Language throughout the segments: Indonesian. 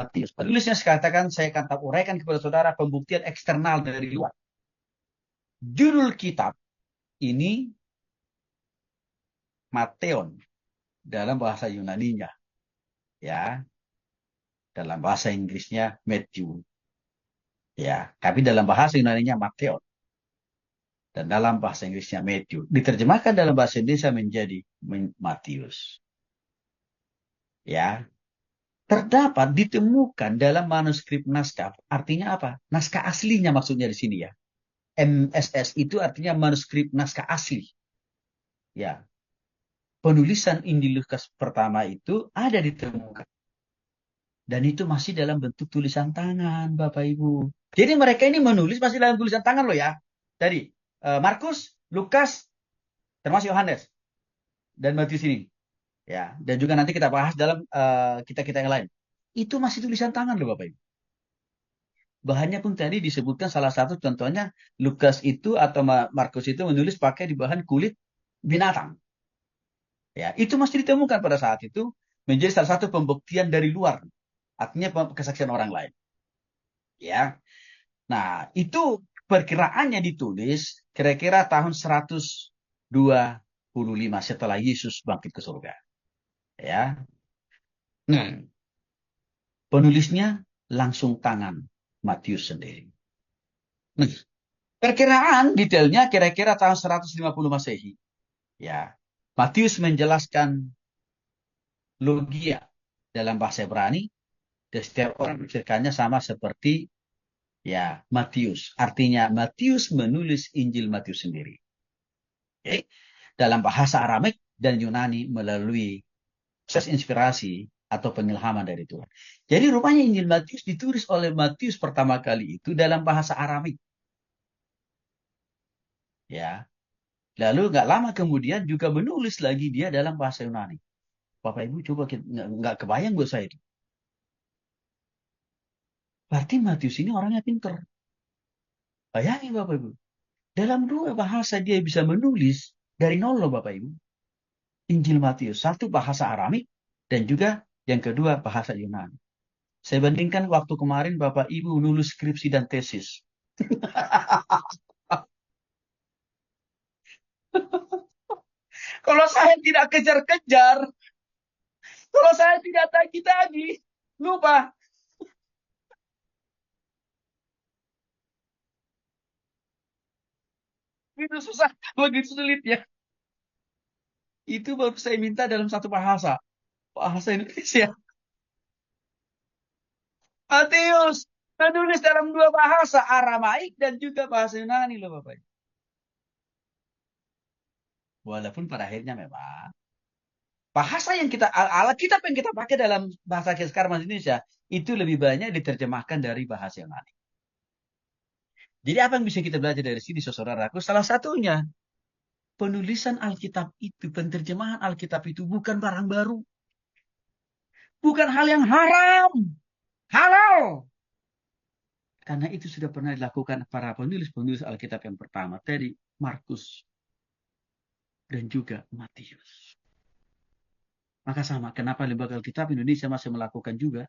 Matius. Penulisnya saya akan uraikan kepada saudara pembuktian eksternal dari luar. Judul kitab ini Mateon dalam bahasa Yunaninya, ya, dalam bahasa Inggrisnya Matthew, ya, tapi dalam bahasa Yunaninya Mateon dan dalam bahasa Inggrisnya Matthew. Diterjemahkan dalam bahasa Indonesia menjadi Matius, ya. Terdapat ditemukan dalam manuskrip naskah. Artinya apa? Naskah aslinya maksudnya di sini ya. MSS itu artinya manuskrip naskah asli. Ya, penulisan Injil Lukas pertama itu ada ditemukan. Dan itu masih dalam bentuk tulisan tangan, Bapak Ibu. Jadi mereka ini menulis masih dalam tulisan tangan loh ya. Jadi Markus, Lukas, termasuk Yohanes dan Matius ini. Ya, dan juga nanti kita bahas dalam kita-kita yang lain. Itu masih tulisan tangan loh Bapak Ibu. Bahannya pun tadi disebutkan salah satu contohnya Lukas itu atau Markus itu menulis pakai di bahan kulit binatang. Ya, itu masih ditemukan pada saat itu menjadi salah satu pembuktian dari luar. Artinya kesaksian orang lain. Ya. Nah, itu perkiraannya ditulis kira-kira tahun 125 setelah Yesus bangkit ke surga. Ya. Nah, penulisnya langsung tangan Matius sendiri. Nah, perkiraan detailnya kira-kira tahun 150 Masehi. Ya. Matius menjelaskan logia dalam bahasa Ibrani dan setiap orang menafsirkannya sama seperti ya Matius. Artinya Matius menulis Injil Matius sendiri. Okay. Dalam bahasa Aramek dan Yunani melalui proses inspirasi atau pengilhaman dari Tuhan. Jadi rupanya Injil Matius ditulis oleh Matius pertama kali itu dalam bahasa Aramek. Ya. Lalu nggak lama kemudian juga menulis lagi dia dalam bahasa Yunani. Bapak Ibu coba nggak kebayang buat saya itu. Berarti Matius ini orangnya pinter. Bayangin Bapak Ibu. Dalam dua bahasa dia bisa menulis dari nol loh Bapak Ibu. Injil Matius. Satu bahasa Aramik dan juga yang kedua bahasa Yunani. Saya bandingkan waktu kemarin Bapak Ibu nulis skripsi dan tesis. Kalau saya tidak kejar-kejar, kalau saya tidak tagih-tagih, lupa. Begitu susah, begitu sulit ya. Itu baru saya minta dalam satu bahasa. Bahasa Indonesia. Matius menulis dalam dua bahasa, Aramaik dan juga bahasa Yunani loh Bapak. Walaupun pada akhirnya memang bahasa yang kita, alat kitab yang kita pakai dalam bahasa kita sekarang bahasa Indonesia, itu lebih banyak diterjemahkan dari bahasa Yunani. Jadi apa yang bisa kita belajar dari sini, saudaraku? Salah satunya, penulisan Alkitab itu, penterjemahan Alkitab itu bukan barang baru. Bukan hal yang haram. Halal. Karena itu sudah pernah dilakukan para penulis-penulis Alkitab yang pertama. Tadi Markus dan juga Matius. Maka sama, kenapa Lembaga Alkitab Indonesia masih melakukan juga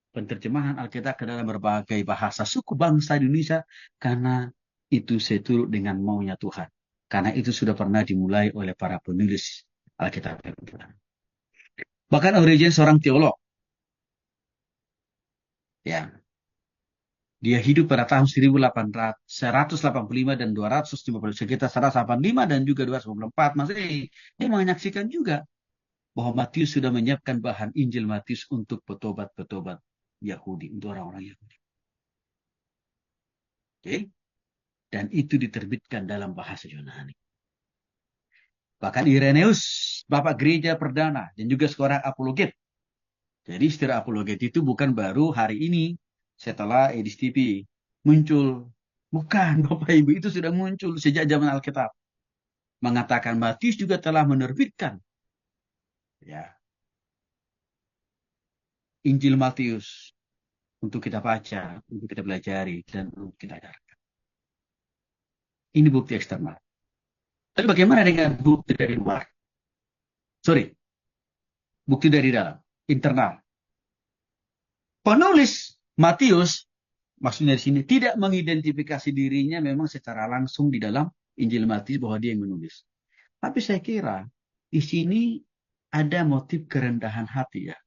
penterjemahan Alkitab ke dalam berbagai bahasa suku bangsa Indonesia? Karena itu seturut dengan maunya Tuhan. Karena itu sudah pernah dimulai oleh para penulis Alkitab yang pertama. Bahkan Origen seorang teolog. Ya, dia hidup pada tahun 185 dan 250, sekitar 185 dan juga 254 Masehi. Dia menyaksikan juga bahwa Matius sudah menyiapkan bahan Injil Matius untuk petobat-petobat Yahudi, untuk orang-orang Yahudi. Oke? Dan itu diterbitkan dalam bahasa Yunani. Bahkan Irenaeus, Bapak Gereja Perdana, dan juga seorang apologet. Jadi istilah apologet itu bukan baru hari ini setelah Edis TV muncul. Bukan, Bapak Ibu, itu sudah muncul sejak zaman Alkitab. Mengatakan Matius juga telah menerbitkan ya, Injil Matius untuk kita baca, untuk kita pelajari, dan untuk kita ajarkan. Ini bukti eksternal. Tapi bagaimana dengan bukti dari luar? Sorry, bukti dari dalam, internal. Penulis Matius, maksudnya di sini, tidak mengidentifikasi dirinya memang secara langsung di dalam Injil Matius bahwa dia yang menulis. Tapi saya kira di sini ada motif kerendahan hati ya.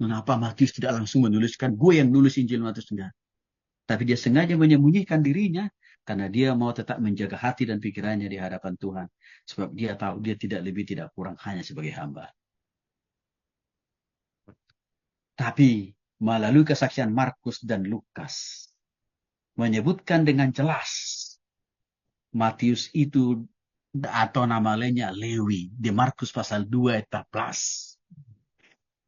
Mengapa Matius tidak langsung menuliskan, gue yang nulis Injil Matius? Enggak. Tapi dia sengaja menyembunyikan dirinya karena dia mau tetap menjaga hati dan pikirannya di hadapan Tuhan. Sebab dia tahu dia tidak lebih tidak kurang hanya sebagai hamba. Tapi melalui kesaksian Markus dan Lukas menyebutkan dengan jelas Matius itu atau nama lainnya Lewi di Markus pasal 2 ayat 14.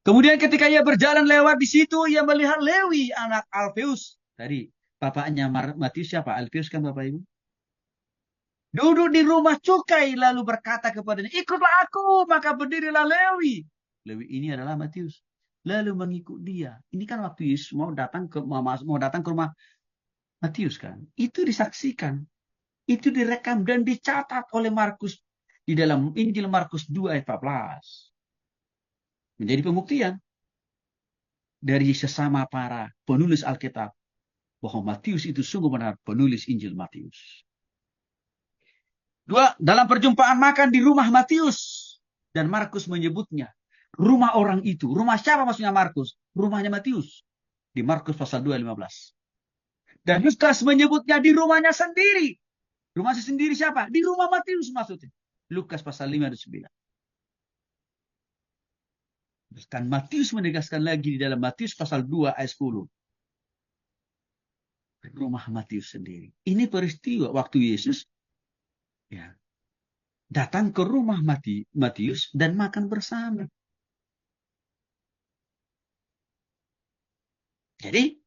Kemudian ketika ia berjalan lewat di situ, ia melihat Lewi anak Alfeus. Tadi bapaknya Matius siapa? Alfeus kan Bapak Ibu? Duduk di rumah cukai lalu berkata kepadanya, ikutlah aku, maka berdirilah Lewi. Lewi ini adalah Matius. Lalu mengikut dia. Ini kan waktu Yesus mau datang ke rumah Matius kan. Itu disaksikan. Itu direkam dan dicatat oleh Markus di dalam Injil Markus 2 ayat 14. Menjadi pembuktian dari sesama para penulis Alkitab bahwa Matius itu sungguh benar penulis Injil Matius. Dua, dalam perjumpaan makan di rumah Matius dan Markus menyebutnya rumah orang itu. Rumah siapa maksudnya Markus? Rumahnya Matius. Di Markus pasal 2 ayat 15. Dan Lukas menyebutnya di rumahnya sendiri. Rumahnya sendiri siapa? Di rumah Matius maksudnya. Lukas pasal 5 ayat 9. Dan Matius menegaskan lagi di dalam Matius pasal 2 ayat 10. Rumah Matius sendiri. Ini peristiwa waktu Yesus ya, datang ke rumah Matius dan makan bersama. Jadi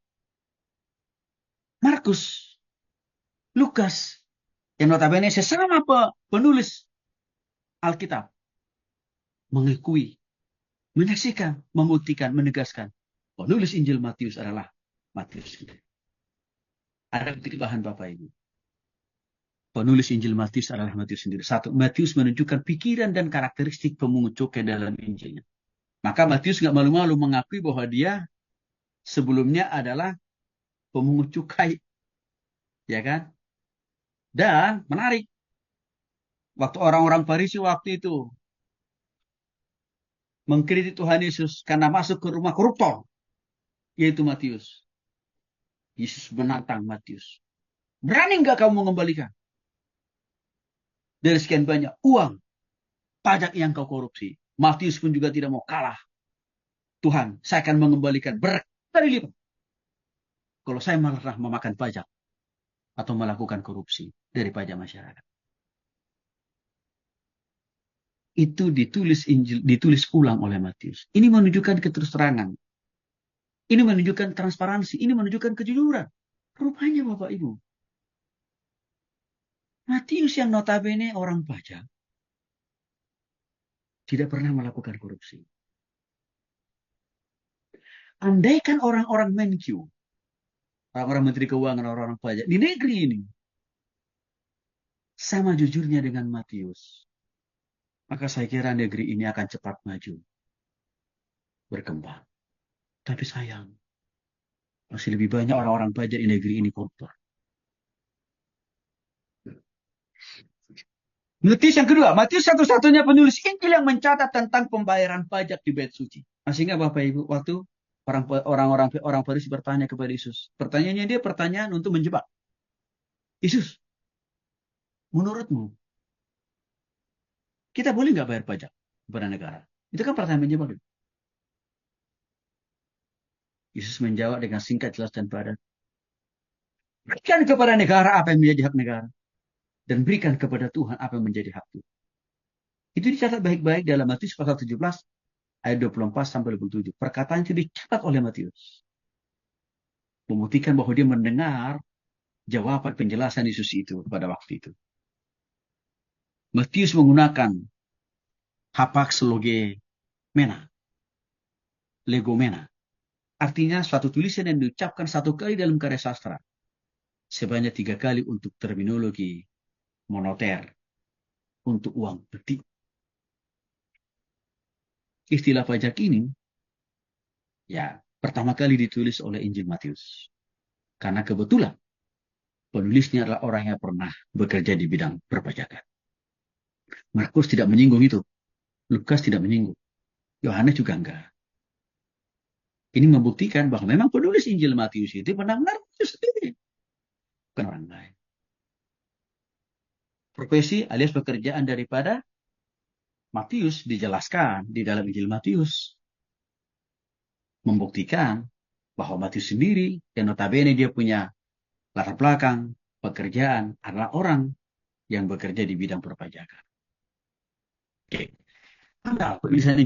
Markus, Lukas, yang notabene sesama penulis Alkitab, mengakui, menyaksikan, membuktikan, menegaskan penulis Injil Matius adalah Matius. Ada bahan Bapak Ibu. Penulis Injil Matius adalah Matius sendiri. Satu, Matius menunjukkan pikiran dan karakteristik pemungut cukai dalam Injilnya. Maka Matius nggak malu-malu mengakui bahwa dia sebelumnya adalah pemungut cukai, ya kan? Dan menarik, waktu orang-orang Farisi waktu itu mengkritik Tuhan Yesus karena masuk ke rumah koruptor, yaitu Matius. Yesus menantang Matius. Berani nggak kamu mengembalikan dari sekian banyak uang pajak yang kau korupsi? Matius pun juga tidak mau kalah. Tuhan, saya akan mengembalikan berkali lipat kalau saya malah memakan pajak atau melakukan korupsi dari pajak masyarakat. Itu ditulis ulang oleh Matius. Ini menunjukkan keterus-terangan. Ini menunjukkan transparansi. Ini menunjukkan kejujuran. Rupanya Bapak Ibu, Matius yang notabene orang pajak tidak pernah melakukan korupsi. Andaikan orang-orang Menkyu, orang-orang menteri keuangan, orang-orang pajak di negeri ini sama jujurnya dengan Matius, maka saya kira negeri ini akan cepat maju, berkembang. Tapi sayang, masih lebih banyak orang-orang pajak di negeri ini koruptor. Matius yang kedua, Matius satu-satunya penulis Injil yang mencatat tentang pembayaran pajak di Bait Suci. Masih ingat Bapak Ibu, waktu orang Farisi bertanya kepada Yesus. Pertanyaannya dia pertanyaan untuk menjebak. Yesus, menurutmu, kita boleh nggak bayar pajak kepada negara? Itu kan pertanyaan menjebak. Yesus menjawab dengan singkat, jelas, dan padat. Berikan kepada negara apa yang menjadi hak negara. Dan berikan kepada Tuhan apa yang menjadi hak Tuhan. Itu dicatat baik-baik dalam Matius pasal 17 ayat 24 sampai 27. Perkataan itu dicatat oleh Matius. Membuktikan bahwa dia mendengar jawaban penjelasan Yesus itu pada waktu itu. Matius menggunakan hapax logomena. Legomena. Artinya suatu tulisan yang diucapkan satu kali dalam karya sastra. Sebanyak 3 kali untuk terminologi moneter. Untuk uang peti. Istilah pajak ini Ya, pertama kali ditulis oleh Injil Matius. Karena kebetulan penulisnya adalah orang yang pernah bekerja di bidang perpajakan. Markus tidak menyinggung itu. Lukas tidak menyinggung. Yohanes juga enggak. Ini membuktikan bahwa memang penulis Injil Matius itu benar-benar Matius sendiri. Bukan orang lain. Profesi alias pekerjaan daripada Matius dijelaskan di dalam Injil Matius. Membuktikan bahwa Matius sendiri, yang notabene dia punya latar belakang pekerjaan adalah orang yang bekerja di bidang perpajakan. Oke. Ada penulisan